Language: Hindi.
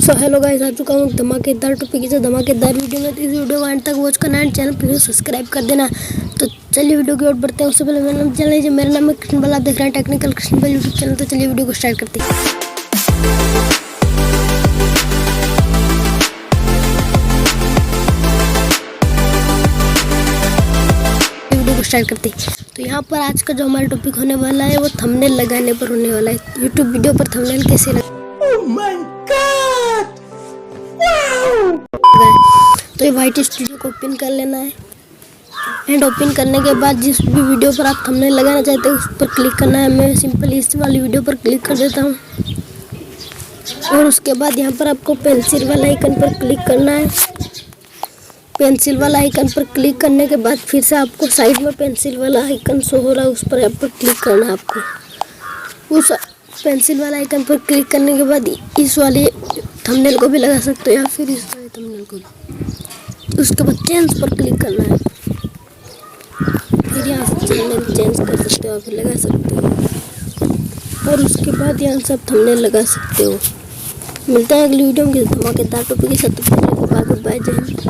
सो हेलो गाइस, आ चुका हूँ धमाकेदार टॉपिक से धमाकेदार वीडियो में। इस वीडियो को एंड तक वॉच करना है, चैनल प्लीज सब्सक्राइब कर देना। तो चलिए वीडियो की ओर बढ़ते हैं। उससे पहले मेरा नाम है कृष्ण बाला, आप देख रहे हैं टेक्निकल कृष्ण बाला यूट्यूब चैनल। तो चलिए वीडियो को स्टार्ट करते हैं। तो यहाँ पर आज का जो हमारा टॉपिक होने वाला है वो थंबनेल लगाने पर होने वाला है। यूट्यूब वीडियो पर थंबनेल कैसे तो ये वाइट स्टूडियो को ओपन कर लेना है एंड ओपन करने के बाद जिस भी वीडियो पर आप थंबनेल लगाना चाहते हैं उस पर क्लिक करना है। मैं सिंपल इस वाली वीडियो पर क्लिक कर देता हूँ और उसके बाद यहाँ पर आपको पेंसिल वाला आइकन पर क्लिक करना है। पेंसिल वाला आइकन पर क्लिक करने के बाद फिर से आपको साइड में पेंसिल वाला आइकन शो हो रहा है, उस पर यहाँ पर क्लिक करना है। आपको उस पेंसिल वाला आइकन पर क्लिक करने के बाद इस वाले थंबनेल को भी लगा सकते हो या फिर इस वाले थंबनेल को भी। उसके बाद चेंज पर क्लिक करना है, फिर यहाँ से थंबनेल चेंज कर सकते हो, फिर लगा सकते हो और उसके बाद यहाँ से आप थंबनेल लगा सकते हो। मिलता है अगली वीडियो में धमाकेदार टॉपिक के साथ। बाय जय हिंद।